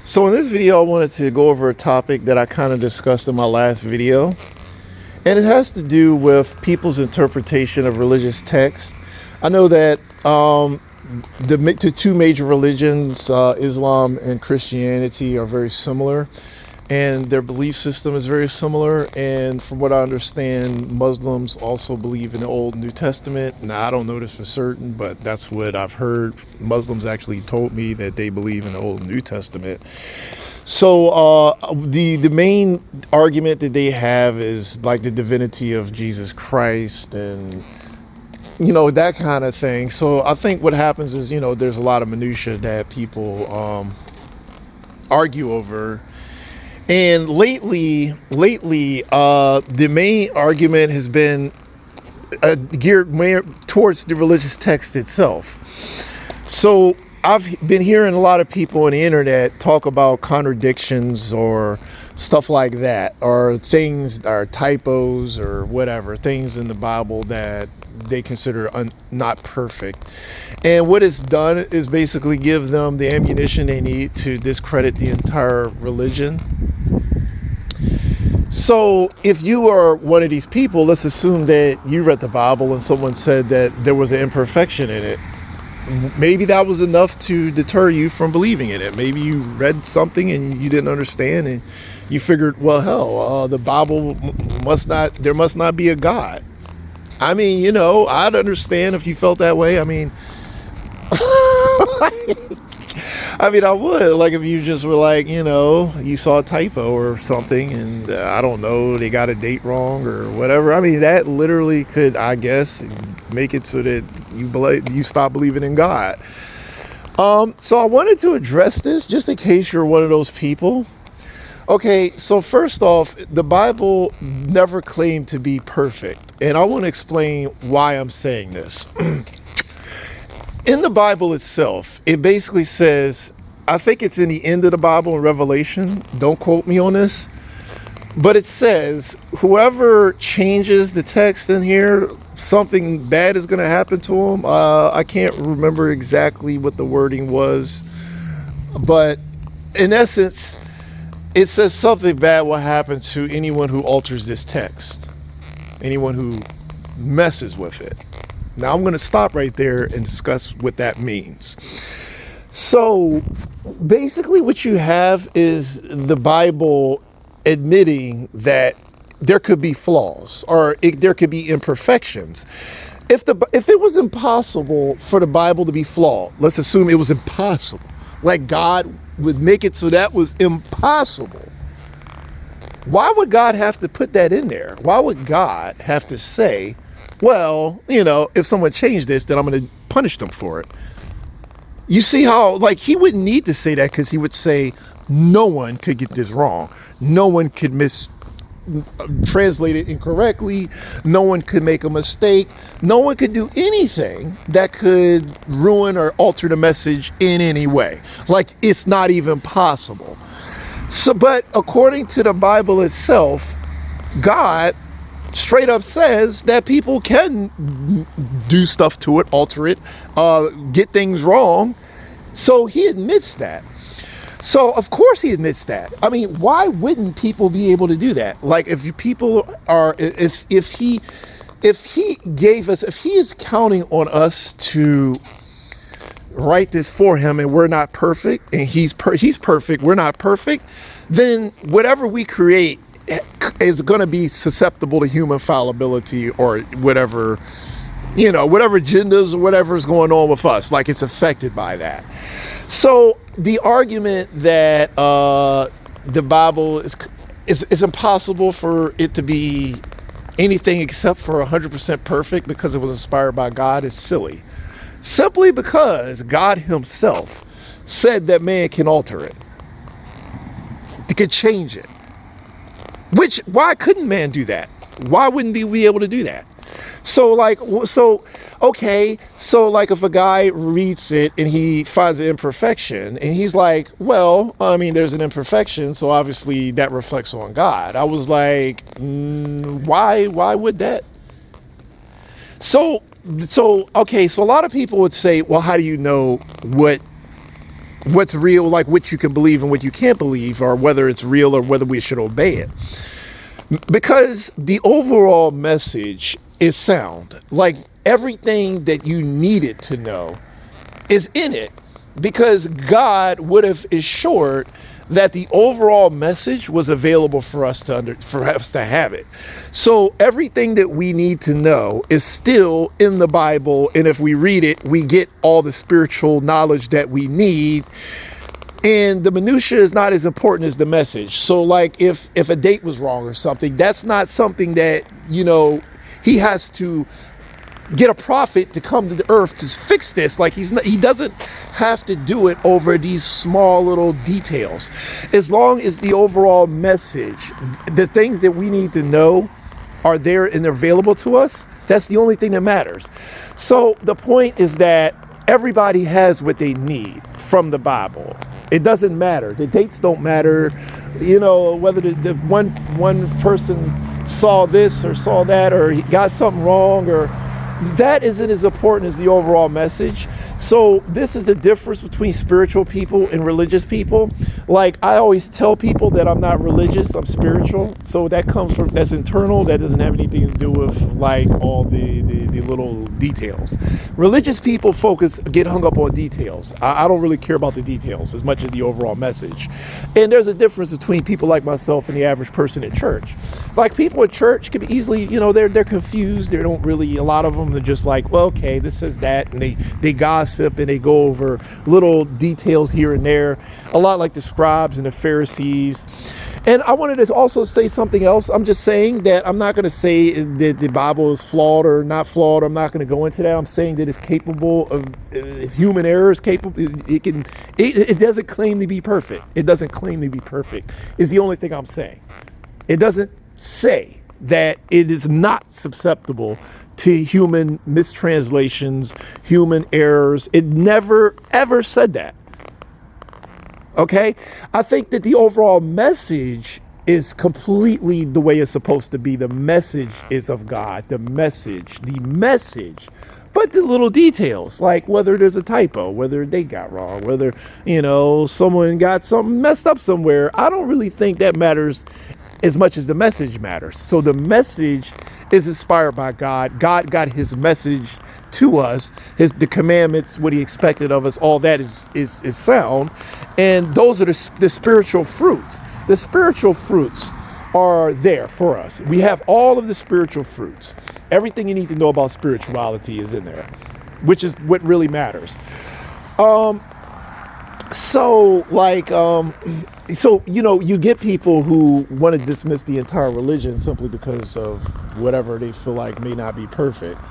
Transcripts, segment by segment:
So in this video, I wanted to go over a topic that I kind of discussed in my last video, and it has to do with people's interpretation of religious text. I know that the two major religions, Islam and Christianity, are very similar, and their belief system is very similar. And from what I understand, Muslims also believe in the Old and New Testament. Now, I don't know this for certain, but that's what I've heard. Muslims actually told me that they believe in the Old and New Testament. So the main argument that they have is like the divinity of Jesus Christ and that kind of thing. So I think what happens is there's a lot of minutia that people argue over. And lately, the main argument has been geared more towards the religious text itself. So I've been hearing a lot of people on the internet talk about contradictions or stuff like that, or things, or typos, or whatever, things in the Bible that they consider not perfect. And what it's done is basically give them the ammunition they need to discredit the entire religion. So if you are one of these people, let's assume that you read the Bible and someone said that there was an imperfection in it. Maybe that was enough to deter you from believing in it. Maybe you read something and you didn't understand and you figured, well, hell, the Bible there must not be a God. I mean, I'd understand if you felt that way. I mean, I would. Like, if you just were like, you saw a typo or something and I don't know, they got a date wrong or whatever. I mean, that literally could, I guess, make it so that you stop believing in God. So I wanted to address this just in case you're one of those people. Okay, so first off, the Bible never claimed to be perfect. And I want to explain why I'm saying this. In the Bible itself, it basically says, I think it's in the end of the Bible in Revelation, don't quote me on this, but it says, whoever changes the text in here, something bad is going to happen to them. I can't remember exactly what the wording was, but in essence, it says something bad will happen to anyone who alters this text, anyone who messes with it. Now I'm going to stop right there and discuss what that means. So basically what you have is the Bible admitting that there could be flaws or there could be imperfections. If it was impossible for the Bible to be flawed, let's assume it was impossible, like God would make it so that was impossible. Why would God have to put that in there? Why would God have to say, well, if someone changed this, then I'm going to punish them for it? You see how, he wouldn't need to say that, because he would say no one could get this wrong. No one could translate it incorrectly. No one could make a mistake. No one could do anything that could ruin or alter the message in any way. It's not even possible. So, but according to the Bible itself, God straight up says that people can do stuff to it, alter it, get things wrong. So he admits that. So of course he admits that. I mean, why wouldn't people be able to do that? If he is counting on us to write this for him, and we're not perfect, and he's perfect, we're not perfect, then whatever we create is going to be susceptible to human fallibility or whatever agendas or whatever is going on with us. It's affected by that. So the argument that the Bible is impossible for it to be anything except for 100% perfect because it was inspired by God is silly. Simply because God himself said that man can alter it. He could change it. Why couldn't man do that? Why wouldn't we be able to do that? So if a guy reads it and he finds an imperfection and he's like, well, I mean, there's an imperfection, so obviously that reflects on God. I was like, why would that? So a lot of people would say, well, how do you know what what's real, like what you can believe and what you can't believe, or whether it's real or whether we should obey it. Because the overall message is sound. Like everything that you needed to know is in it, because God would have assured that the overall message was available for us to have it. So everything that we need to know is still in the Bible, and if we read it, we get all the spiritual knowledge that we need. And the minutia is not as important as the message. So like if a date was wrong or something, that's not something that, he has to get a prophet to come to the earth to fix this. Like he doesn't have to do it over these small little details. As long as the overall message, the things that we need to know are there and they're available to us, that's the only thing that matters. So the point is that everybody has what they need from the Bible. It doesn't matter. The dates don't matter. Whether the one person saw this or saw that, or he got something wrong, or that isn't as important as the overall message. So this is the difference between spiritual people and religious people. Like I always tell people that I'm not religious, I'm spiritual. So that's internal. That doesn't have anything to do with like all the little details. Religious people get hung up on details. I don't really care about the details as much as the overall message. And there's a difference between people like myself and the average person at church. Like people at church can be easily, they're confused. They don't really, a lot of them, they're just like, well, okay, this says that, and they gossip and they go over little details here and there, a lot like the scribes and the Pharisees. And I wanted to also say something else. I'm just saying that I'm not going to say that the Bible is flawed or not flawed. I'm not going to go into that. I'm saying that it's capable of, if human error is capable, it doesn't claim to be perfect. It doesn't claim to be perfect is the only thing I'm saying. It doesn't say that it is not susceptible to human mistranslations, human errors. It never, ever said that. Okay? I think that the overall message is completely the way it's supposed to be. The message is of God. The message. But the little details, like whether there's a typo, whether they got wrong, whether, someone got something messed up somewhere, I don't really think that matters as much as the message matters. So the message is inspired by God. God got his message to us, the commandments, what he expected of us, all that is sound. And those are the spiritual fruits. The spiritual fruits are there for us. We have all of the spiritual fruits. Everything you need to know about spirituality is in there, which is what really matters. You get people who want to dismiss the entire religion simply because of whatever they feel like may not be perfect.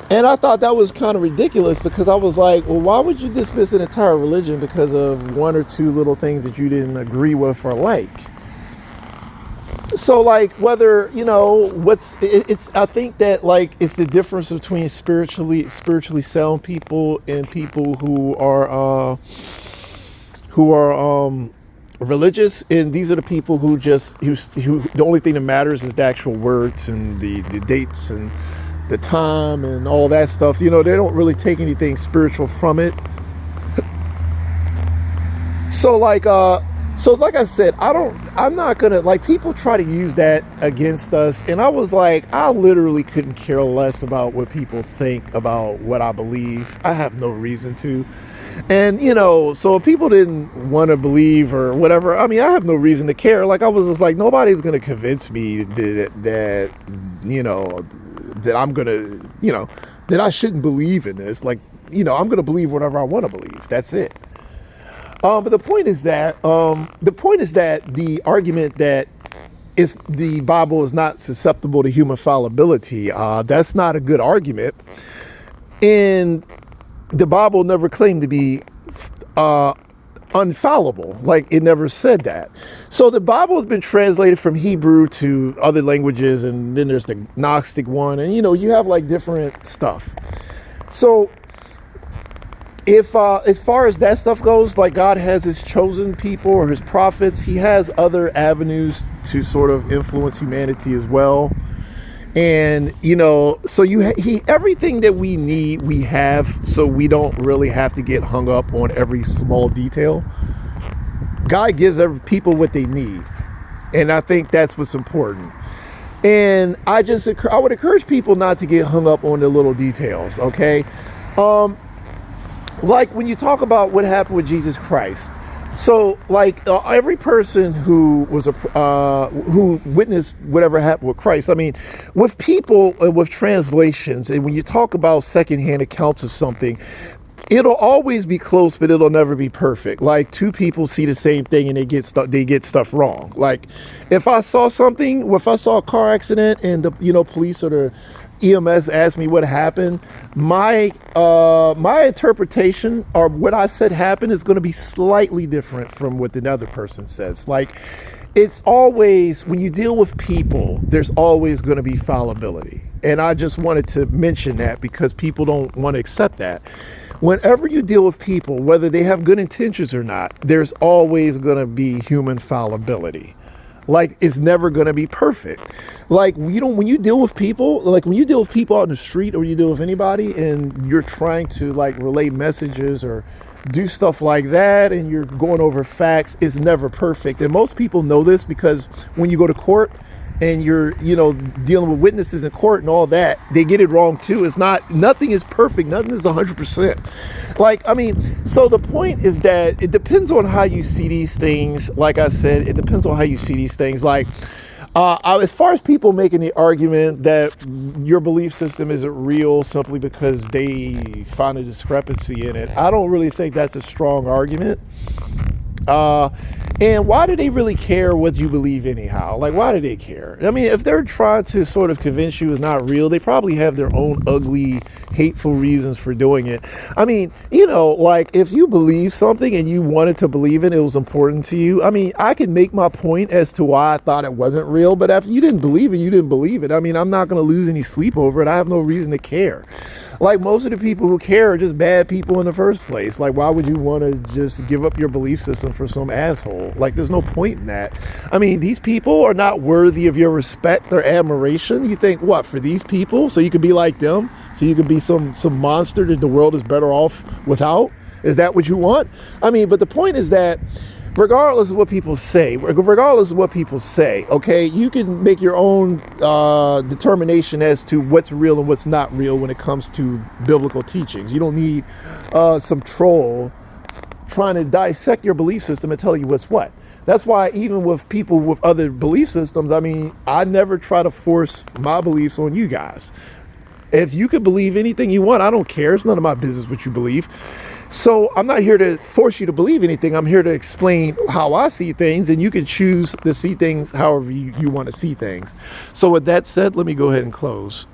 And I thought that was kind of ridiculous, because I was like, well, why would you dismiss an entire religion because of one or two little things that you didn't agree with or like? So like whether, I think that like it's the difference between spiritually sound people and people who are religious, and these are the people who the only thing that matters is the actual words and the dates and the time and all that stuff. They don't really take anything spiritual from it. So like I said, I'm not gonna, like, people try to use that against us, and I was like, I literally couldn't care less about what people think about what I believe. I have no reason to. And, so if people didn't want to believe or whatever, I mean, I have no reason to care. Like, I was just like, nobody's going to convince me that I'm going to, that I shouldn't believe in this. Like, I'm going to believe whatever I want to believe. That's it. But the point is that the argument that the Bible is not susceptible to human fallibility, that's not a good argument. And the Bible never claimed to be unfallible. Like, it never said that. So the Bible has been translated from Hebrew to other languages, and then there's the Gnostic one, and you have like different stuff. So if as far as that stuff goes, like, God has his chosen people or his prophets, he has other avenues to sort of influence humanity as well. And so everything that we need, we have, so we don't really have to get hung up on every small detail. God gives every people what they need, and I think that's what's important. And I would encourage people not to get hung up on the little details. Okay, like when you talk about what happened with Jesus Christ. So, like every person who was who witnessed whatever happened with Christ. I mean, with people and with translations, and when you talk about secondhand accounts of something, it'll always be close, but it'll never be perfect. Like two people see the same thing and they get stuff wrong. Like if I saw a car accident and the police or the EMS asked me what happened, my interpretation or what I said happened is going to be slightly different from what the other person says. Like it's always, when you deal with people, there's always going to be fallibility. And I just wanted to mention that because people don't want to accept that. Whenever you deal with people, whether they have good intentions or not, there's always going to be human fallibility. Like it's never going to be perfect. Like when you deal with people, like when you deal with people out in the street or you deal with anybody and you're trying to like relay messages or do stuff like that and you're going over facts, it's never perfect. And most people know this because when you go to court and you're dealing with witnesses in court and all that, they get it wrong too. Nothing is perfect. Nothing is 100%. Like, I mean, so the point is that it depends on how you see these things. Like I said, it depends on how you see these things. Like, as far as people making the argument that your belief system isn't real simply because they find a discrepancy in it, I don't really think that's a strong argument. And why do they really care what you believe anyhow? Like, why do they care? I mean, if they're trying to sort of convince you it's not real, they probably have their own ugly, hateful reasons for doing it. I mean, like if you believe something and you wanted to believe it was important to you. I mean, I can make my point as to why I thought it wasn't real, but after you didn't believe it, you didn't believe it. I mean, I'm not going to lose any sleep over it. I have no reason to care. Like most of the people who care are just bad people in the first place. Like, why would you want to just give up your belief system for some asshole? Like, there's no point in that. I mean, these people are not worthy of your respect or admiration. You think, what, for these people? So you could be like them? So you could be some monster that the world is better off without? Is that what you want? I mean, but the point is that regardless of what people say, okay, you can make your own determination as to what's real and what's not real when it comes to biblical teachings. You don't need some troll trying to dissect your belief system and tell you what's what. That's why even with people with other belief systems, I mean, I never try to force my beliefs on you guys. If you could believe anything you want, I don't care. It's none of my business what you believe. So I'm not here to force you to believe anything. I'm here to explain how I see things, and you can choose to see things however you want to see things. So with that said, let me go ahead and close.